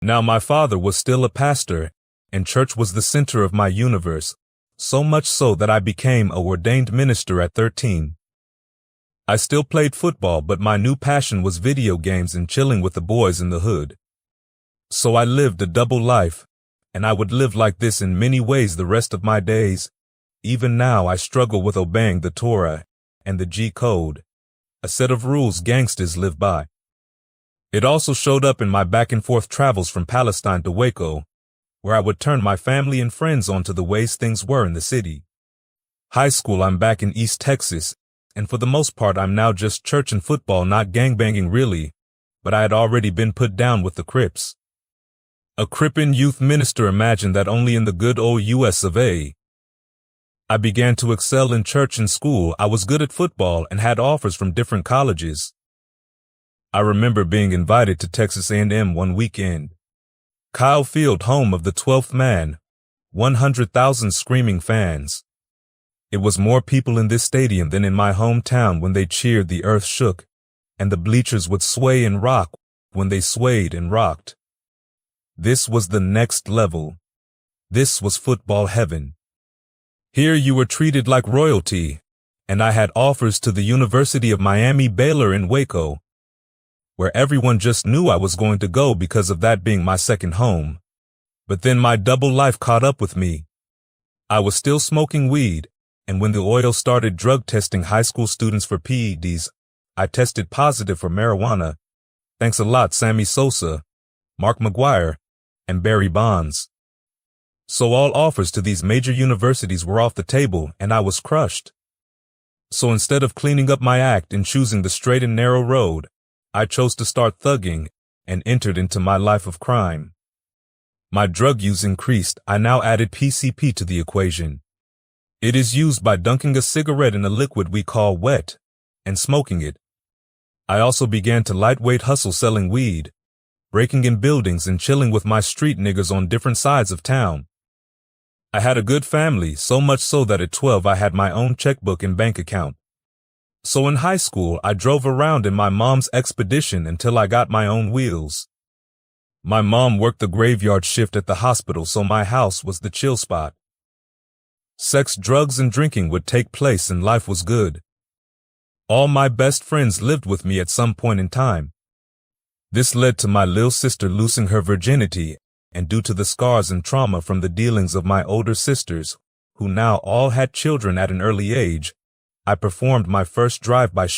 Now my father was still a pastor, and church was the center of my universe, so much so that I became a ordained minister at 13. I still played football, but my new passion was video games and chilling with the boys in the hood. So I lived a double life, and I would live like this in many ways the rest of my days. Even now I struggle with obeying the Torah and the G-code, a set of rules gangsters live by. It also showed up in my back-and-forth travels from Palestine to Waco, where I would turn my family and friends onto the ways things were in the city. High school, I'm back in East Texas, and for the most part I'm now just church and football, not gangbanging really, but I had already been put down with the Crips. A Crippin' youth minister imagined that only in the good old US of A. I began to excel in church and school. I was good at football and had offers from different colleges. I remember being invited to Texas A&M one weekend. Kyle Field, home of the 12th man, 100,000 screaming fans. It was more people in this stadium than in my hometown when they cheered. The earth shook, and the bleachers would sway and rock when they swayed and rocked. This was the next level. This was football heaven. Here you were treated like royalty, and I had offers to the University of Miami, Baylor, and Waco, where everyone just knew I was going to go because of that being my second home. But then my double life caught up with me. I was still smoking weed, and when the oil started drug testing high school students for PEDs, I tested positive for marijuana. Thanks a lot, Sammy Sosa, Mark McGuire, and Barry Bonds. So all offers to these major universities were off the table, and I was crushed. So instead of cleaning up my act and choosing the straight and narrow road, I chose to start thugging and entered into my life of crime. My drug use increased. I now added PCP to the equation. It is used by dunking a cigarette in a liquid we call wet and smoking it. I also began to lightweight hustle selling weed, breaking in buildings and chilling with my street niggas on different sides of town. I had a good family, so much so that at 12 I had my own checkbook and bank account. So in high school, I drove around in my mom's Expedition until I got my own wheels. My mom worked the graveyard shift at the hospital, so my house was the chill spot. Sex, drugs, and drinking would take place and life was good. All my best friends lived with me at some point in time. This led to my little sister losing her virginity, and due to the scars and trauma from the dealings of my older sisters, who now all had children at an early age, I performed my first drive-by shooting.